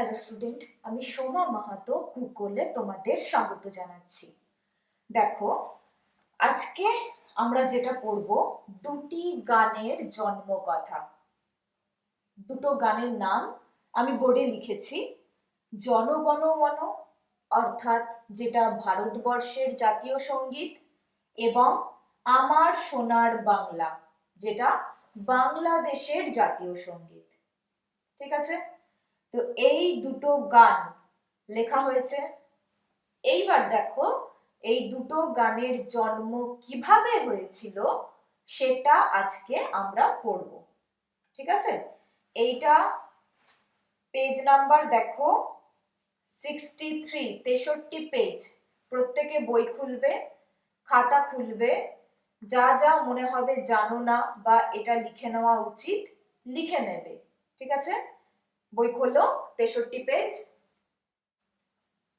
Hello student, আমি সোমা মাহাতো গুগলে তোমাদের স্বাগত জানাচ্ছি। দেখো, আজকে আমরা যেটা পড়ব দুটি গানের জন্মকথা। দুটো গানের নাম আমি বোর্ডে লিখেছি। জনগণ মন অর্থাৎ যেটা ভারতবর্ষের জাতীয় সঙ্গীত, এবং আমার সোনার বাংলা যেটা বাংলাদেশের জাতীয় সঙ্গীত। ঠিক আছে, তো এই দুটো গান লেখা হয়েছে। এইবার দেখো, এই দুটো গানের জন্ম কিভাবে হয়েছিল সেটা আজকে আমরা পড়ব। ঠিক আছে, এইটা পেজ নাম্বার দেখো 63 পেজ। প্রত্যেকে বই খুলবে, খাতা খুলবে, যা যা মনে হবে জানো না বা এটা লিখে নেওয়া উচিত লিখে নেবে। ঠিক আছে, বই খোলো, 63 পেজ।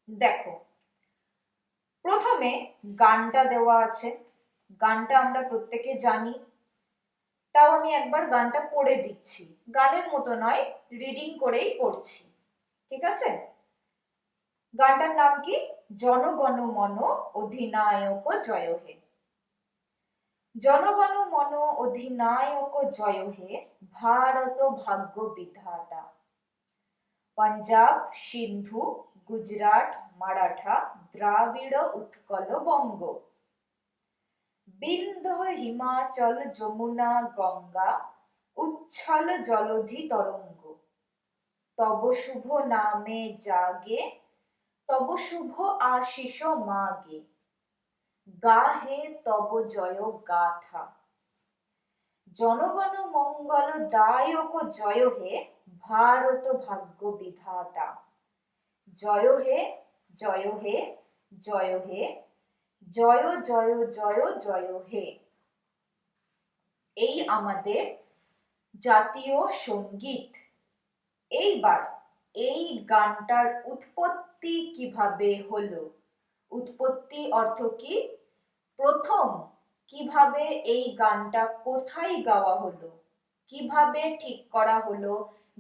দেখো, প্রথমে গানটা দেওয়া আছে। গানটা আমরা প্রত্যেকে জানি, তাও আমি একবার গানটা পড়ে দিচ্ছি। গানের মতো নয়, রিডিং করেই পড়ছি। ঠিক আছে, গানটার নাম কি? জনগণ মন অধিনায়ক জয় হে। জনগণ মন অধিনায়ক জয় হে, ভারত ভাগ্য বিধাতা। পাঞ্জাব, সিন্ধু, গুজরাট, মারাঠা, দ্রাবিড়, উৎকল, বঙ্গ, বিন্ধ্য, হিমাচল, যমুনা, গঙ্গা, উচ্ছল জলধি তরঙ্গ। তব শুভ নামে জাগে, তব শুভ আশিস মাগে, গাহে তব জয় গাথা। জনগণ মঙ্গল দায়ক জয় হে, ভারত ভাগ্য বিধাতা। জয় হে, জয় হে, জয় হে, জয় জয় জয় জয় হে। এই আমাদের জাতীয় সঙ্গীত। এইবার এই গানটার উৎপত্তি কিভাবে হলো? উৎপত্তি অর্থ কি? প্রথম কিভাবে এই গানটা কোথায় গাওয়া হলো, কিভাবে ঠিক করা হলো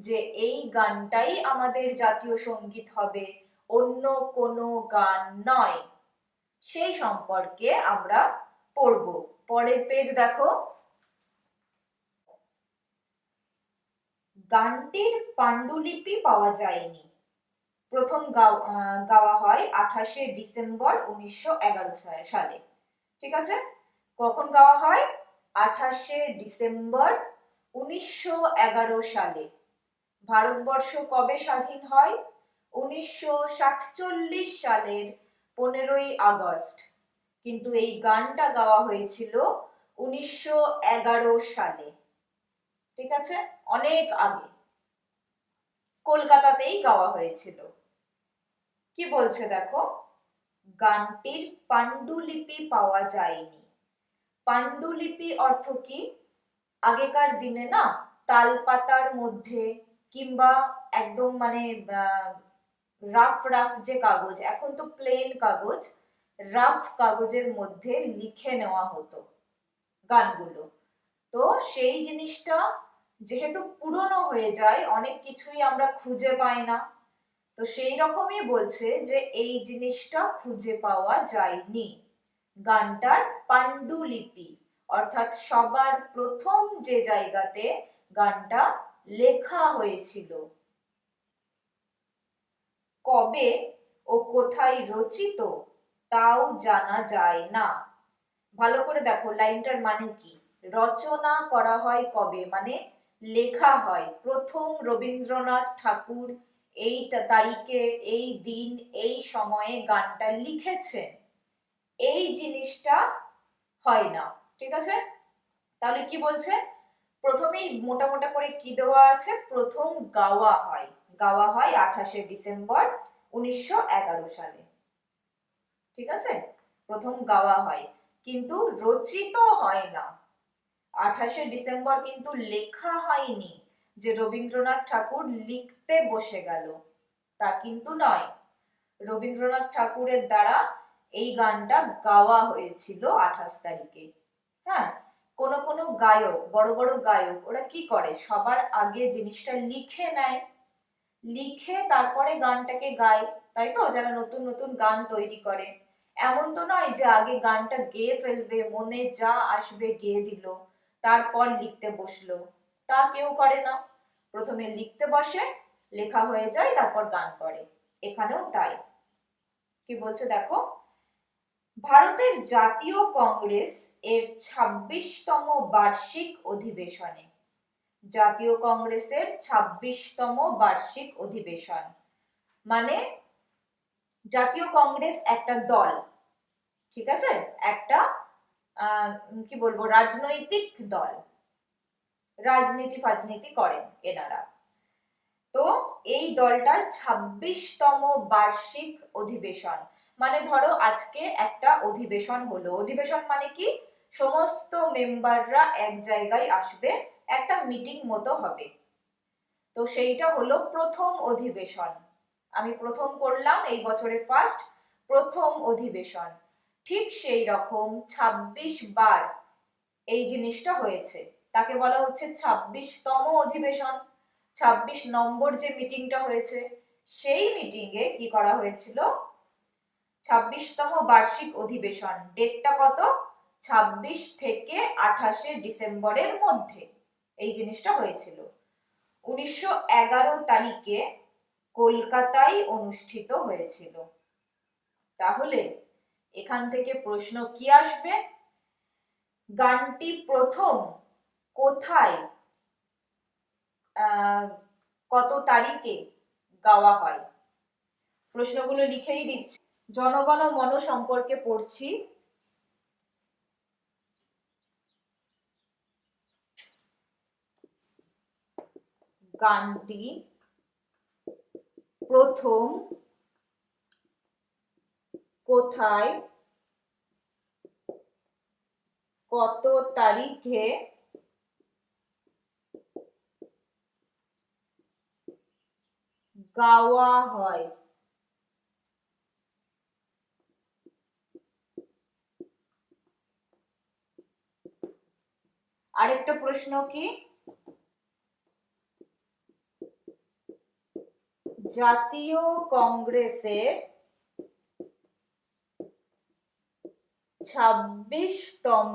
যে এই গানটাই আমাদের জাতীয় সঙ্গীত হবে, অন্য কোনো গান নয়, সেই সম্পর্কে আমরা পড়ব। পরের পেজ দেখো। গানটির পাণ্ডুলিপি পাওয়া যায়নি। প্রথম গাওয়া হয় 28শে ডিসেম্বর 1911 সালে। ঠিক আছে, কখন গাওয়া হয়? 28শে ডিসেম্বর 1911 সালে। ভারতবর্ষ কবে স্বাধীন হয়? 1947 সালের 15ই আগস্ট। কিন্তু এই গানটা গাওয়া হয়েছিল 1911 সালে। ঠিক আছে, অনেক আগে কলকাতাতেই গাওয়া হয়েছিল। কি বলছে দেখো, গানটির পাণ্ডুলিপি পাওয়া যায়নি। পাণ্ডুলিপি অর্থ কি? আগেকার দিনে না তাল পাতার মধ্যে কিংবা একদম মানে রাফ রাফ যে কাগজ, এখন তো প্লেন কাগজ, রাফ কাগজের মধ্যে লিখে নেওয়া হতো গানগুলো। তো সেই জিনিসটা যেহেতু পুরনো হয়ে যায়, অনেক কিছুই আমরা খুঁজে পাই না, তো সেই রকমই বলছে যে এই জিনিসটা খুঁজে পাওয়া যায়নি। গানটার পাণ্ডুলিপি অর্থাৎ সবার প্রথম যে জায়গাতে গানটা লেখা হয়েছিল, কবে ও কোথায় রচিত তাও জানা যায় না। ভালো করে দেখো লাইনটার মানে কি। রচনা করা হয় কবে, মানে লেখা হয়। প্রথম রবীন্দ্রনাথ ঠাকুর এই তারিখে, এই দিন, এই সময়ে গানটা লিখেছেন, এই জিনিসটা হয় না। ঠিক আছে, তাহলে কি বলছে? প্রথমেই মোটা মোটা করে কি দেওয়া আছে? প্রথম গাওয়া হয়, গাওয়া হয় 28শে ডিসেম্বর 1911 সালে। ঠিক আছে, প্রথম গাওয়া হয়, কিন্তু রচিত হয় না। 28শে ডিসেম্বর কিন্তু লেখা হয়নি যে রবীন্দ্রনাথ ঠাকুর লিখতে বসে গেল, তা কিন্তু নয়। রবীন্দ্রনাথ ঠাকুরের দ্বারা এই গানটা গাওয়া হয়েছিল 28 তারিখে। হ্যাঁ, কোন কোন গায়ক, বড় বড় গায়ক, ওরা কি করে? সবার আগে জিনিসটা লিখে নেয়, লিখে তারপরে গানটাকে গায়, তাই তো? যারা নতুন নতুন গান তৈরি করে, এমন তো নয় যে আগে গানটা গেয়ে ফেলবে, মনে যা আসবে গেয়ে দিল, তারপর লিখতে বসলো। তা কেউ করে না, প্রথমে লিখতে বসে, লেখা হয়ে যায়, তারপর গান করে। এখানেও তাই। কি বলছে দেখো, ভারতের জাতীয় কংগ্রেস এর ২৬তম বার্ষিক অধিবেশনে, জাতীয় কংগ্রেসের ২৬তম বার্ষিক অধিবেশন মানে জাতীয় কংগ্রেস একটা দল, ঠিক আছে, একটা কি বলবো, রাজনৈতিক দল, রাজনীতি ফাজনীতি করেন এনারা। তো এই দলটার ২৬তম বার্ষিক অধিবেশন মানে ধরো আজকে একটা অধিবেশন হলো। অধিবেশন মানে কি, সমস্ত মেম্বাররা এক জায়গায় আসবে, একটা মিটিং মতো হবে। তো সেইটা হলো প্রথম অধিবেশন। আমি প্রথম করলাম, এই বছরে ফার্স্ট প্রথম অধিবেশন। ঠিক সেই রকম ২৬ বার এই জিনিসটা হয়েছে, তাকে বলা হচ্ছে ২৬তম অধিবেশন। ২৬ নম্বর যে মিটিংটা হয়েছে, সেই মিটিং এ কি করা হয়েছিল, ২৬তম বার্ষিক অধিবেশন। ডেটটা কত, ২৬ থেকে ২৮ ডিসেম্বরের মধ্যে এই জিনিসটা হয়েছিল। ১৯১১ তারিখে কলকাতায় অনুষ্ঠিত হয়েছিল। তাহলে এখান থেকে প্রশ্ন কি আসবে, গানটি প্রথম কোথায় কত তারিখে গাওয়া হয়? প্রশ্নগুলো লিখেই দিচ্ছি। জনগণ মন সম্পর্কে পড়ছি। গানটি প্রথম কোথায় কত তারিখে গাওয়া হয়? আরেকটা প্রশ্ন কি, জাতীয় কংগ্রেসের ২৬তম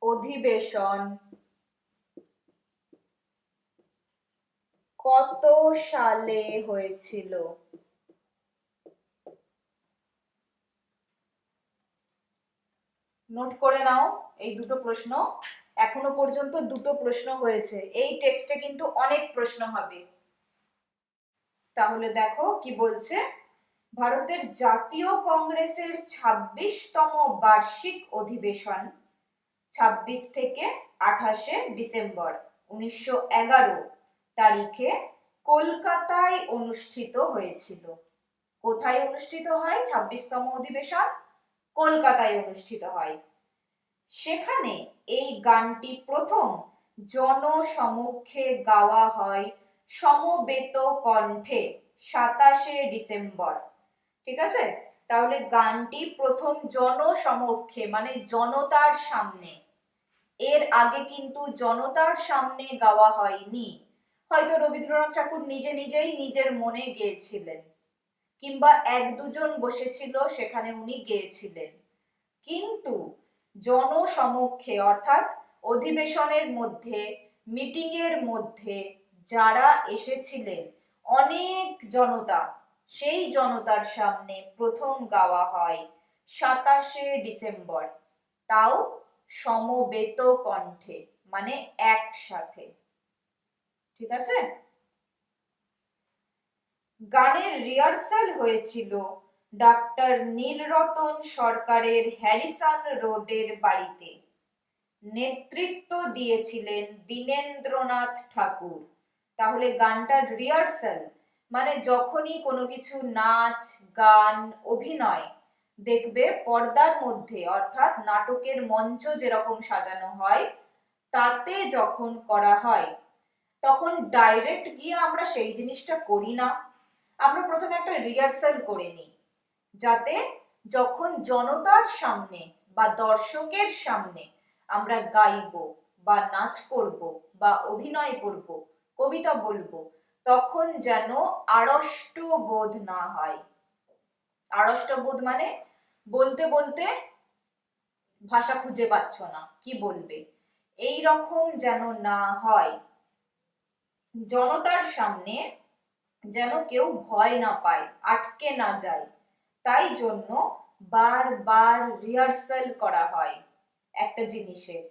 অধিবেশন কত সালে হয়েছিল? নোট করে নাও এই দুটো প্রশ্ন। এখনো পর্যন্ত দুটো প্রশ্ন হয়েছে, এই টেক্সটে কিন্তু অনেক প্রশ্ন হবে। তাহলে দেখো কি বলছে, ভারতের জাতীয় কংগ্রেসের ২৬তম বার্ষিক অধিবেশন ২৬ থেকে ২৮ ডিসেম্বর ১৯১১ তারিখে কলকাতায় অনুষ্ঠিত হয়েছিল। কোথায় অনুষ্ঠিত হয় ২৬তম অধিবেশন? কলকাতায় অনুষ্ঠিত হয়। সেখানে এই গানটি প্রথম জনসমক্ষে গাওয়া হয় সমবেত কণ্ঠে ২৭ ডিসেম্বর। ঠিক আছে, তাহলে গানটি প্রথম জনসমক্ষে মানে জনতার সামনে, এর আগে কিন্তু জনতার সামনে গাওয়া হয়নি। হয়তো রবীন্দ্রনাথ ঠাকুর নিজে নিজেই নিজের মনে গেয়েছিলেন, কিংবা এক দুজন বসেছিল সেখানে উনি গেয়েছিলেন, কিন্তু জনসমক্ষে অর্থাৎ অধিবেশনের মধ্যে, মিটিং এর মধ্যে যারা এসেছিলেন, অনেক জনতা, সেই জনতার সামনে প্রথম গাওয়া হয় ২৭ ডিসেম্বর, তাও সমবেত কণ্ঠে মানে একসাথে। ঠিক আছে, গানের রিহার্সাল হয়েছিল ডাক্তার নীলরতন সরকারের হ্যারিসন রোডের বাড়িতে। নেতৃত্ব দিয়েছিলেন দীনেন্দ্রনাথ ঠাকুর। তাহলে গানটার রিহার্সাল মানে যখনই কোনো কিছু নাচ গান অভিনয় দেখবে পর্দার মধ্যে, অর্থাৎ নাটকের মঞ্চ যেরকম সাজানো হয় তাতে যখন করা হয়, তখন ডাইরেক্ট গিয়ে আমরা সেই জিনিসটা করি না, আমরা প্রথমে একটা রিহার্সাল করে নিই, যাতে যখন জনতার সামনে বা দর্শকের সামনে আমরা গাইবো বা নাচ করব বা অভিনয় করব, কবিতা বলবো, তখন যেন আড়ষ্ট বোধ না হয়। আড়ষ্ট বোধ মানে বলতে বলতে ভাষা খুঁজে পাচ্ছ না, কি বলবে, এই রকম যেন না হয়। জনতার সামনে যেন কেউ ভয় না পায়, আটকে না যায়, তাই জন্য বারবার রিহার্সাল করা হয় একটা জিনিসের।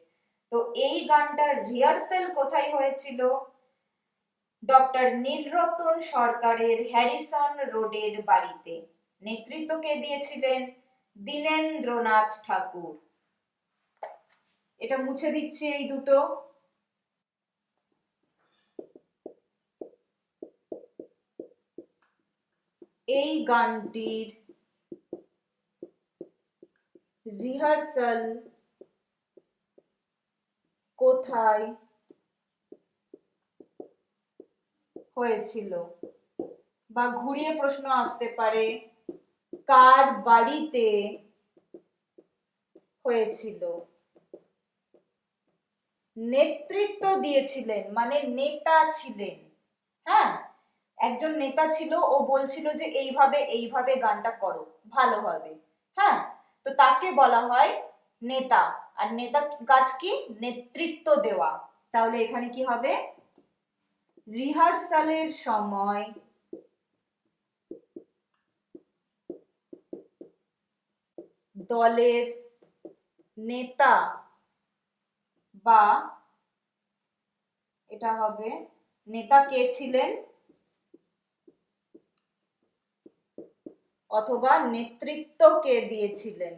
তো এই গানটার রিহার্সাল কোথায় হয়েছিল? ডক্টর নীলরতন সরকারের হ্যারিসন রোডের বাড়িতে। নেতৃত্ব কে দিয়েছিলেন? দীনেন্দ্রনাথ ঠাকুর। এটা মুছে দিচ্ছি এই দুটো। এই গানটির রিহার্সাল কোথায় হয়েছিল? বা ঘুরিয়ে প্রশ্ন আসতে পারে, কার বাড়িতে হয়েছিল? নেতৃত্ব দিয়েছিলেন মানে নেতা ছিলেন, হ্যাঁ, একজন নেতা ছিল, ও বলছিল যে এইভাবে এইভাবে গানটা করো, ভালো হবে, হ্যাঁ, তো তাকে বলা হয় নেতা। আর নেতা কাজ কি? নেতৃত্ব দেওয়া। তাহলে এখানে কি হবে? রিহার্সালের সময় দলের নেতা বা এটা হবে নেতা কে ছিলেন অথবা নেতৃত্ব কে দিয়েছিলেন।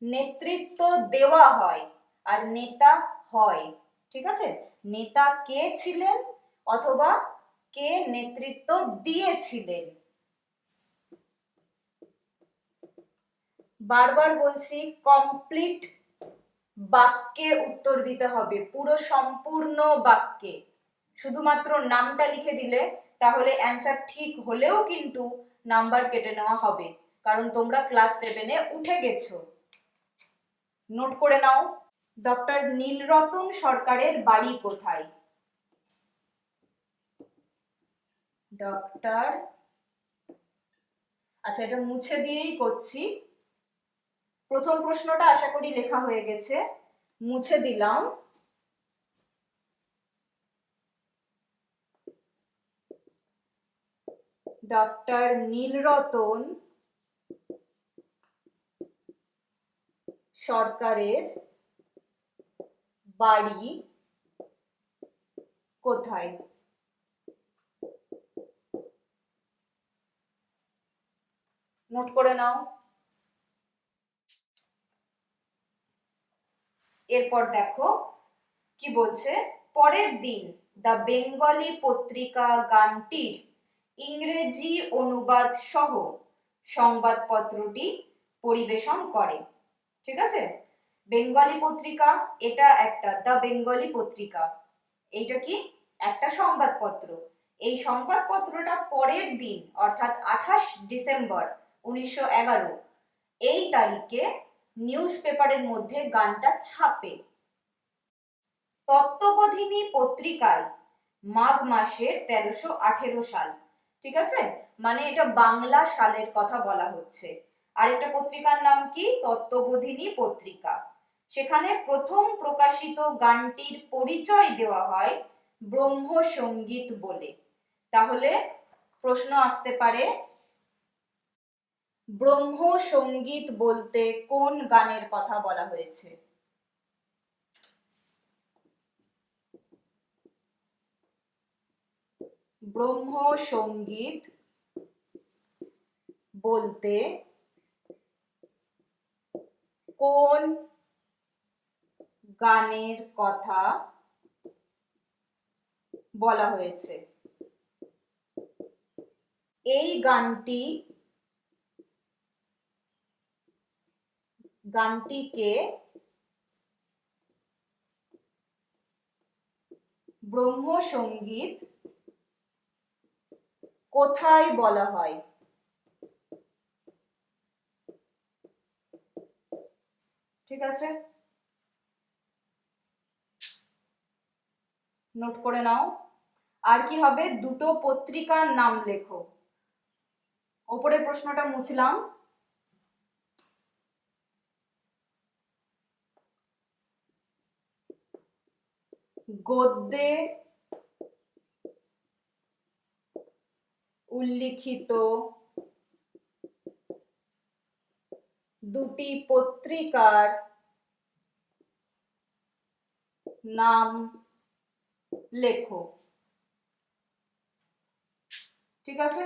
নেতৃত্ব দেওয়া হয় আর নেতা হয়, ঠিক আছে? নেতা কে ছিলেন অথবা কে নেতৃত্ব দিয়েছিলেন। বারবার বলছি, কমপ্লিট বাক্যে উত্তর দিতে হবে, পুরো সম্পূর্ণ বাক্যে। শুধুমাত্র নামটা লিখে দিলে তাহলে অ্যান্সার ঠিক হলেও কিন্তু নাম্বার কেটে নেওয়া হবে, কারণ তোমরা ক্লাস 7-এ উঠে গেছো। নোট করে নাও। ডক্টর নীলরতন সরকারের বাড়ি কোথায়? ডক্টর, আচ্ছা এটা মুছে দিয়েই করছি। প্রথম প্রশ্নটা আশা করি লেখা হয়ে গেছে, মুছে দিলাম। ডক্টর নীলরতন সরকারের বাড়ি কোথায়? নোট করে নাও। এরপর দেখো কি বলছে, পরের দিন দ্য বেঙ্গলি পত্রিকা গানটির ইংরেজি অনুবাদ সহ সংবাদপত্রটি পরিবেশন করে। ঠিক আছে, বেঙ্গলি পত্রিকা, এটা একটা দ্য বেঙ্গলি পত্রিকা, এইটা কি? একটা সংবাদপত্র। এই সংবাদপত্রটা পরের দিন অর্থাৎ 28 ডিসেম্বর 1911 এই তারিখে নিউজ পেপারের মধ্যে গানটা ছাপে। তত্ত্ববোধিনী পত্রিকায় মাঘ মাসের 1318 সাল, ঠিক আছে, মানে এটা বাংলা সালের কথা বলা হচ্ছে। আরেকটা পত্রিকার নাম কি? তত্ত্ববোধিনী পত্রিকা। সেখানে প্রথম প্রকাশিত গানটির পরিচয় দেওয়া হয় ব্রহ্ম সঙ্গীত বলে। তাহলে প্রশ্ন আসতে পারে, ব্রহ্ম সঙ্গীত বলতে কোন গানের কথা বলা হয়েছে? ব্রহ্ম সঙ্গীত বলতে কোন গানের কথা বলা হয়েছে? এই গানটিকে ব্রহ্ম সঙ্গীত কোথায় বলা হয়? ঠিক আছে, নোট করে নাও। আর কি হবে, দুটো পত্রিকার নাম লেখো। ওপরে প্রশ্নটা মুছলাম। গদ্যে উল্লিখিত দুটি পত্রিকার নাম লেখো। ঠিক আছে,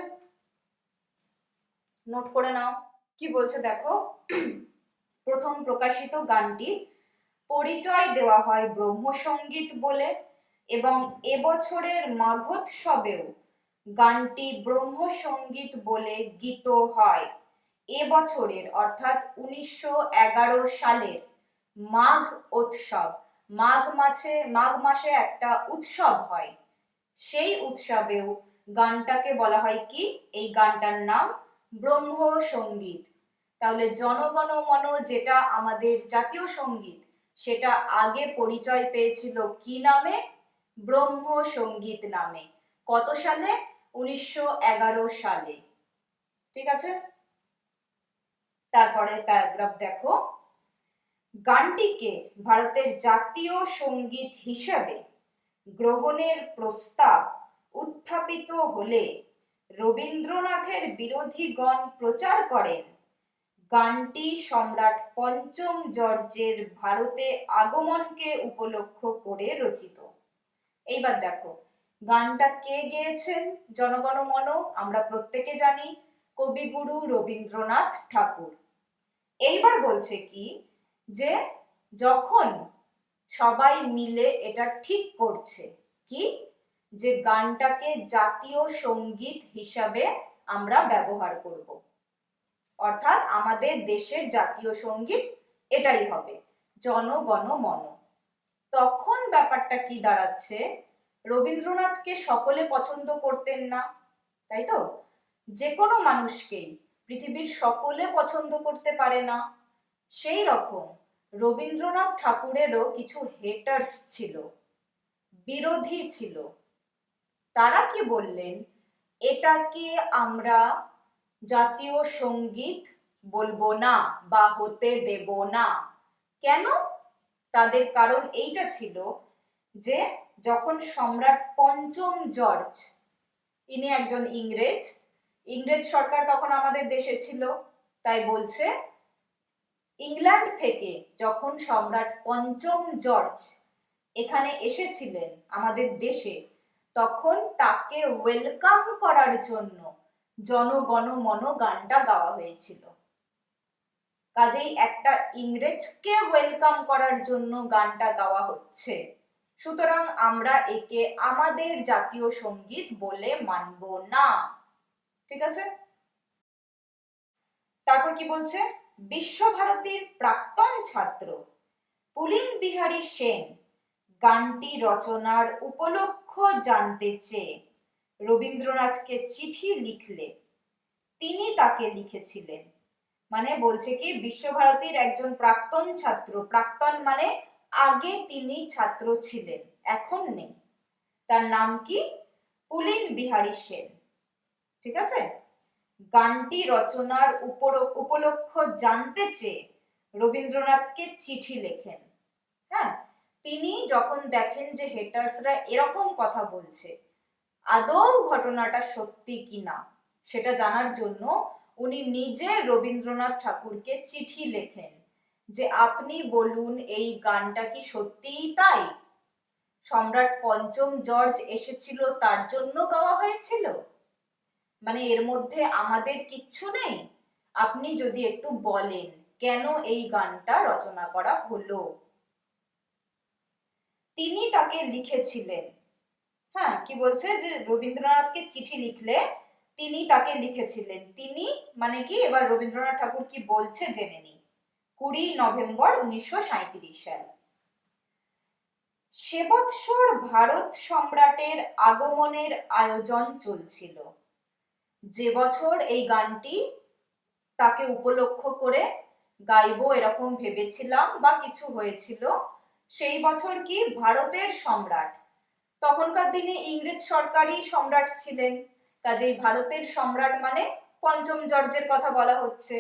নোট করে নাও। কি বলছে দেখো, প্রথম প্রকাশিত গানটি পরিচয় দেওয়া হয় ব্রহ্মসঙ্গীত বলে, এবং এবছরের মাঘোৎসবেও গানটি ব্রহ্মসঙ্গীত বলে গীত হয়। এবছরের অর্থাৎ 1911 সালের মাঘ উৎসব, মাঘ মাসে একটা উৎসব হয়, সেই উৎসবেও গানটাকে বলা হয় কি, এই গানটার নাম ব্রহ্মসঙ্গীত। তাহলে জনগণ মন যেটা আমাদের জাতীয় সঙ্গীত, সেটা আগে পরিচয় পেয়েছিল কি নামে, ব্রহ্মসঙ্গীত নামে। কত সালে, 1911 সালে। ঠিক আছে, তারপরে প্যারাগ্রাফ দেখো, গানটিকে ভারতের জাতীয় সঙ্গীত হিসেবে গ্রহণের প্রস্তাব উত্থাপিত হলে রবীন্দ্রনাথের বিরোধীগণ প্রচার করেন গানটি সম্রাট পঞ্চম জর্জের ভারতে আগমনকে উপলক্ষ করে রচিত। এইবার দেখো, গানটা কে গেয়েছেন, জনগণ মন আমরা প্রত্যেকে জানি, কবিগুরু রবীন্দ্রনাথ ঠাকুর। এইবার বলছে কি, যে যখন সবাই মিলে এটা ঠিক করছে কি, যে গানটাকে জাতীয় সঙ্গীত হিসাবে আমরা ব্যবহার করব, অর্থাৎ আমাদের দেশের জাতীয় সঙ্গীত এটাই হবে, জনগণ মন। তখন ব্যাপারটা কি দাঁড়াচ্ছে, রবীন্দ্রনাথকে সকলে পছন্দ করতেন না, তাই তো? যে কোনো মানুষকেই পৃথিবীর সকলে পছন্দ করতে পারে না। সেই রকম রবীন্দ্রনাথ ঠাকুরেরও কিছু হেটার্স ছিল, বিরোধী ছিল। তারা কি বললেন, এটাকে আমরা জাতীয় সঙ্গীত বলবো না বা হতে দেব না। কেন? তাদের কারণ এইটা ছিল যে যখন সম্রাট পঞ্চম জর্জ, ইনি একজন ইংরেজ সরকার তখন আমাদের দেশে ছিল, তাই বলছে ইংল্যান্ড থেকে যখন সম্রাট পঞ্চম জর্জ এখানে এসেছিলেন আমাদের দেশে, তখন তাকে ওয়েলকাম করার জন্য জনগণ মন গানটা গাওয়া হয়েছিল। কাজেই একটা ইংরেজকে ওয়েলকাম করার জন্য গানটা গাওয়া হচ্ছে, সুতরাং আমরা একে আমাদের জাতীয় সঙ্গীত বলে মানব না। ঠিক আছে, তারপর কি বলছে, বিশ্বভারতীর প্রাক্তন ছাত্র পুলিন বিহারী সেন গানটি রচনার উপলক্ষ জানতে চেয়ে রবীন্দ্রনাথকে চিঠি লিখলে তিনি তাকে লিখেছিলেন। মানে বলছে কি, বিশ্বভারতীর একজন প্রাক্তন ছাত্র, প্রাক্তন মানে আগে তিনি ছাত্র ছিলেন, এখন নেই, তার নাম কি, পুলিন বিহারী সেন। ঠিক আছে, গানটি রচনার উপলক্ষ জানতে চেয়ে রবীন্দ্রনাথকে চিঠি লেখেন। হ্যাঁ, তিনি যখন দেখেন যে হেটার্সরা এরকম কথা বলছে, আদৌ ঘটনাটা সত্যি কিনা সেটা জানার জন্য উনি নিজে রবীন্দ্রনাথ ঠাকুরকে চিঠি লেখেন যে আপনি বলুন এই গানটা কি সত্যিই তাই, সম্রাট পঞ্চম জর্জ এসেছিল তার জন্য গাওয়া হয়েছিল, মানে এর মধ্যে আমাদের কিচ্ছু নেই, আপনি যদি একটু বলেন কেন এই গানটা রচনা করা হলো। তিনি তাকে লিখেছিলেন। হ্যাঁ, কি বলছে যে রবীন্দ্রনাথকে চিঠি লিখলে তিনি তাকে লিখেছিলেন, তিনি মানে কি, এবার রবীন্দ্রনাথ ঠাকুর কি বলছে জেনে নি। 20 নভেম্বর 1937 সাল। সে বৎসর ভারত সম্রাটের আগমনের আয়োজন চলছিল। যে বছর এই গানটি তাকে উপলক্ষ করে গাইবো এরকম ভেবেছিলাম বা কিছু হয়েছিল, সেই বছর কি ভারতের সম্রাট তখনকার দিনে ইংরেজ সরকারই সম্রাট ছিলেন, কাজেই ভারতের সম্রাট মানে পঞ্চম জর্জের কথা বলা হচ্ছে।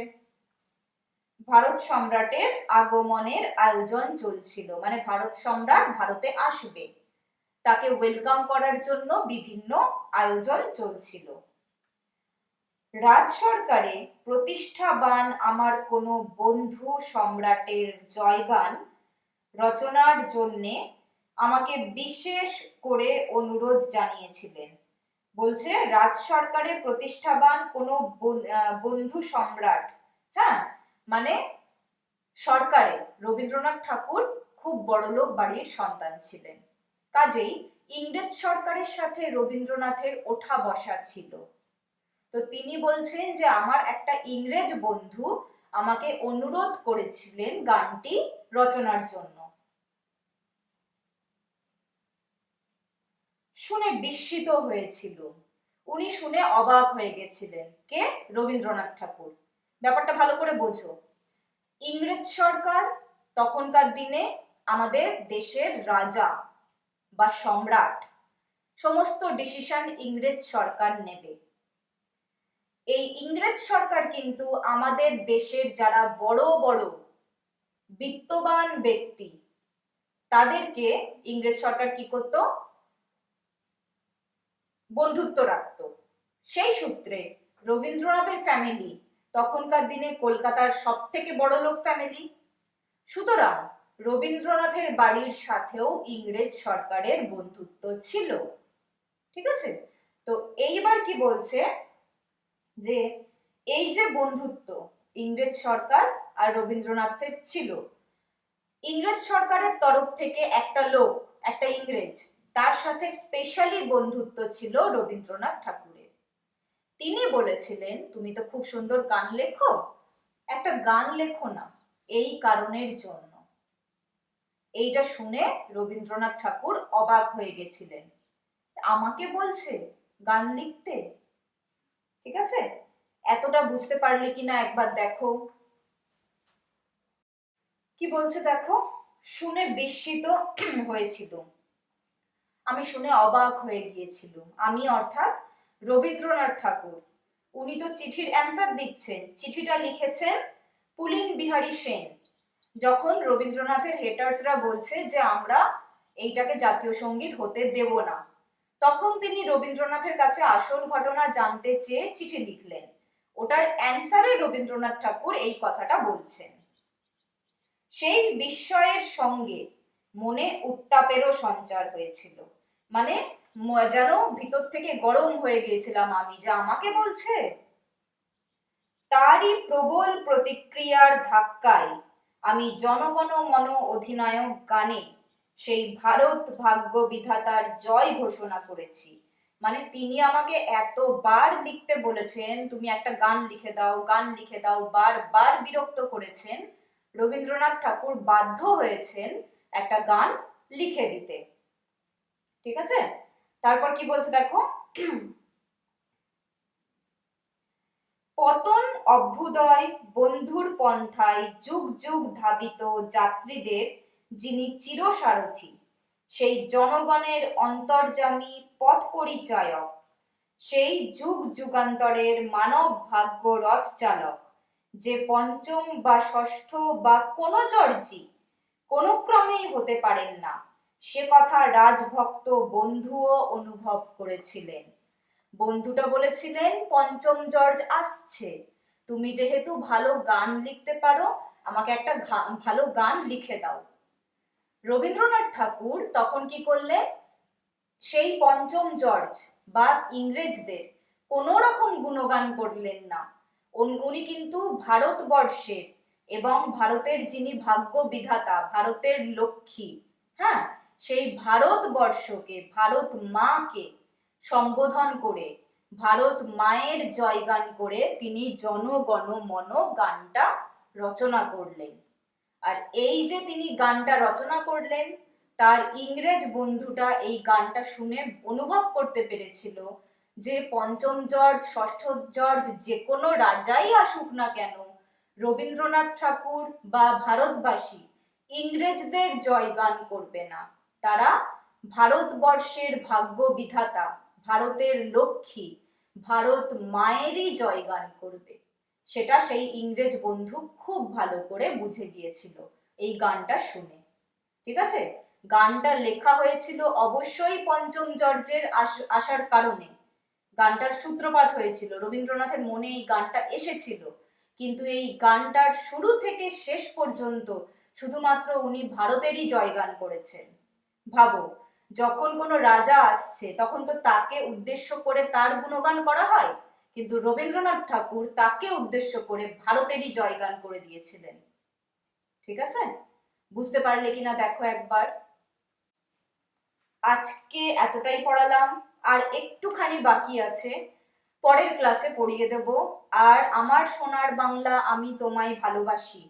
ভারত সম্রাটের আগমনের আয়োজন চলছিল, মানে ভারত সম্রাট ভারতে আসবে, তাকে ওয়েলকাম করার জন্য বিভিন্ন আয়োজন চলছিল। রাজ সরকারে প্রতিষ্ঠাবান আমার কোনো বন্ধু সম্রাটের জয়গান রচনার জন্যে আমাকে বিশেষ করে অনুরোধ জানিয়েছিলেন। বলছে রাজ সরকারে প্রতিষ্ঠাবান কোনো বন্ধু সম্রাট, হ্যাঁ, মানে সরকারে রবীন্দ্রনাথ ঠাকুর খুব বড়লোক বাড়ির সন্তান ছিলেন, কাজেই ইংরেজ সরকারের সাথে রবীন্দ্রনাথের ওঠা বসা ছিল। তো তিনি বলছেন যে আমার একটা ইংরেজ বন্ধু আমাকে অনুরোধ করেছিলেন গানটি রচনার জন্য। শুনে বিস্মিত হয়েছিল, উনি শুনে অবাক হয়ে গেছিলেন। কে? রবীন্দ্রনাথ ঠাকুর। ব্যাপারটা ভালো করে বোঝো। ইংরেজ সরকার তখনকার দিনে আমাদের দেশের রাজা বা সম্রাট, সমস্ত ডিসিশন ইংরেজ সরকার নেবে। এই ইংরেজ সরকার কিন্তু আমাদের দেশের যারা বড় বড় বিত্তবান ব্যক্তি তাদেরকে ইংরেজ সরকার কি করত? বন্ধুত্ব রাখত। সেই সূত্রে রবীন্দ্রনাথের ফ্যামিলি তখনকার দিনে কলকাতার সব থেকে বড় লোক ফ্যামিলি, সুতরাং রবীন্দ্রনাথের বাড়ির সাথেও ইংরেজ সরকারের বন্ধুত্ব ছিল। ঠিক আছে? তো এইবার কি বলছে যে এই যে বন্ধুত্ব ইংরেজ সরকার আর রবীন্দ্রনাথের ছিল, ইংরেজ সরকারের তরফ থেকে একটা লোক, একটা ইংরেজ, তার সাথে স্পেশালি বন্ধুত্ব ছিল রবীন্দ্রনাথ ঠাকুরের। তিনি বলেছিলেন তুমি তো খুব সুন্দর গান লেখো, একটা গান লেখো না এই কারণের জন্য। এইটা শুনে রবীন্দ্রনাথ ঠাকুর অবাক হয়ে গেছিলেন, আমাকে বলছে গান লিখতে। ঠিক আছে, এতটা বুঝতে পারলে কিনা একবার দেখো কি বলছে। দেখো, শুনে বিস্মিত হয়েছিল, আমি শুনে অবাক হয়ে গিয়েছিল। আমি অর্থাৎ রবীন্দ্রনাথ ঠাকুর। উনি তো চিঠির অ্যান্সার দিচ্ছেন। চিঠিটা লিখেছেন পুলিন বিহারী সেন। যখন রবীন্দ্রনাথের হেটার্সরা বলছে যে আমরা এইটাকে জাতীয় সঙ্গীত হতে দেব না, তখন তিনি রবীন্দ্রনাথের কাছে আসল ঘটনা জানতে চেয়ে চিঠি লিখলেন। ওটার অ্যান্সারে রবীন্দ্রনাথ ঠাকুর এই কথাটা বলছেন। সেই বিস্ময়ের সঙ্গে মনে উত্তাপেরও সঞ্চার হয়েছিল, মানে যেন ভিতর থেকে গরম হয়ে গিয়েছিলাম আমি, যে আমাকে বলছে। তারই প্রবল প্রতিক্রিয়ার ধাক্কায় আমি জনগণ মন অধিনায়ক গানে সেই ভারত ভাগ্য বিধাতার জয় ঘোষণা করেছি। মানে তিনি আমাকে এতবার লিখতে বলেছেন, তুমি একটা গান লিখে দাও, গান লিখে দাও, বারবার বিরক্ত করেছেন। রবীন্দ্রনাথ ঠাকুর বাধ্য হয়েছেন একটা গান লিখে দিতে। ঠিক আছে, তারপর কি বলছে দেখো, পতন অভ্যুদয় বন্ধুর পন্থায় যুগ যুগ ধাবিত যাত্রীদের যিনি চিরসারথী, সেই জনগণের অন্তর্যামী পথ পরিচায়ক, সেই যুগ যুগান্তরের মানব ভাগ্য রথ চালক, যে পঞ্চম বা ষষ্ঠ বা কোন জর্জি কোনো ক্রমেই হতে পারেন না, সে কথা রাজভক্ত বন্ধুও অনুভব করেছিলেন। বন্ধুটা বলেছিলেন পঞ্চম জর্জ আসছে, তুমি যেহেতু ভালো গান লিখতে পারো আমাকে একটা ভালো গান লিখে দাও। রবীন্দ্রনাথ ঠাকুর তখন কি করলেন, সেই পঞ্চম জর্জ বা ইংরেজদের কোনো রকম গুণগান করলেন না। উনি কিন্তু ভারতবর্ষের এবং ভারতের যিনি ভাগ্য বিধাতা, ভারতের লক্ষ্মী, হ্যাঁ, সেই ভারতবর্ষকে, ভারত মাকে সম্বোধন করে, ভারত মায়ের জয়গান করে তিনি জনগণ মন গানটা রচনা করলেন। আর এই যে তিনি গানটা রচনা করলেন, তার ইংরেজ বন্ধুটা এই গানটা শুনে অনুভব করতে পেরেছিল যে পঞ্চম জর্জ, ষষ্ঠ জর্জ, যে কোনো রাজাই আসুক না কেন, রবীন্দ্রনাথ ঠাকুর বা ভারতবাসী ইংরেজদের জয়গান করবে না, তারা ভারতবর্ষের ভাগ্য বিধাতা, ভারতের লক্ষ্মী, ভারত মায়েরই জয়গান করবে। সেটা সেই ইংরেজ বন্ধু খুব ভালো করে বুঝে গিয়েছিল এই গানটা শুনে। ঠিক আছে, গানটা লেখা হয়েছিল অবশ্যই পঞ্চম জর্জের আসার কারণে। গানটার সূত্রপাত হয়েছিল, রবীন্দ্রনাথের মনে এই গানটা এসেছিল, কিন্তু এই গানটার শুরু থেকে শেষ পর্যন্ত শুধুমাত্র উনি ভারতেরই জয়গান করেছেন। ভাবো, যখন কোনো রাজা আসছে তখন তো তাকে উদ্দেশ্য করে তার গুণগান করা হয়, কিন্তু রবীন্দ্রনাথ ঠাকুর তাকে উদ্দেশ্য করে ভারতেরই জয়গান করে দিয়েছিলেন। ঠিক আছে, বুঝতে পারলে কিনা দেখো একবার। আজকে এতটাই পড়ালাম, আর একটুখানি বাকি আছে, পরের ক্লাসে পড়িয়ে দেব। আর আমার সোনার বাংলা আমি তোমায় ভালোবাসি,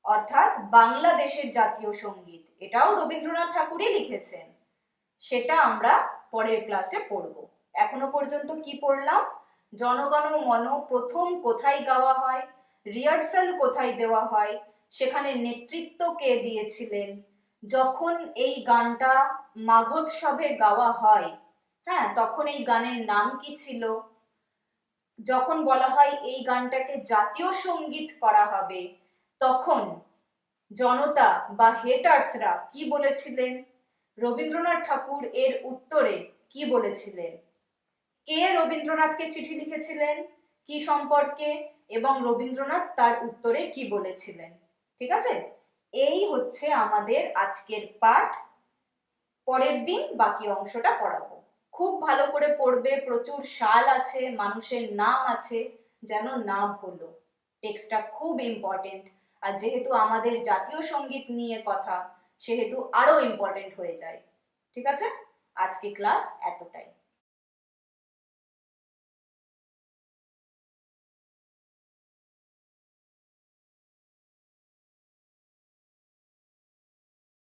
অর্থাৎ বাংলাদেশের জাতীয় সঙ্গীত, এটাও রবীন্দ্রনাথ ঠাকুরই লিখেছেন, সেটা আমরা পরের ক্লাসে পড়ব। এখনো পর্যন্ত কি পড়লাম? জনগণ মন প্রথম কোথায় গাওয়া হয়, রিহার্সাল কোথায় দেওয়া হয়, সেখানে নেতৃত্ব কে দিয়েছিলেন, যখন এই গানটা মাঘোৎসবে গাওয়া হয়, হ্যাঁ, তখন এই গানের নাম কি ছিল, যখন বলা হয় এই গানটাকে জাতীয় সঙ্গীত করা হবে, তখন জনতা বা হেটার্সরা কি বলেছিলেন, রবীন্দ্রনাথ ঠাকুর এর উত্তরে কি বলেছিলেন, কে রবীন্দ্রনাথকে চিঠি লিখেছিলেন কি সম্পর্কে, এবং রবীন্দ্রনাথ তার উত্তরে কি বলেছিলেন। ঠিক আছে, এই হচ্ছে আমাদের আজকের পাঠ। পরের দিন বাকি অংশটা পড়াবো। খুব ভালো করে পড়বে, প্রচুর সাল আছে, মানুষের নাম আছে, যেন না ভুলো। টেক্সটটা খুব ইম্পর্টেন্ট, আর যেহেতু আমাদের জাতীয় সঙ্গীত নিয়ে কথা, সেহেতু আরো ইম্পর্টেন্ট হয়ে যায়। ঠিক আছে, আজকে ক্লাস এতটাই।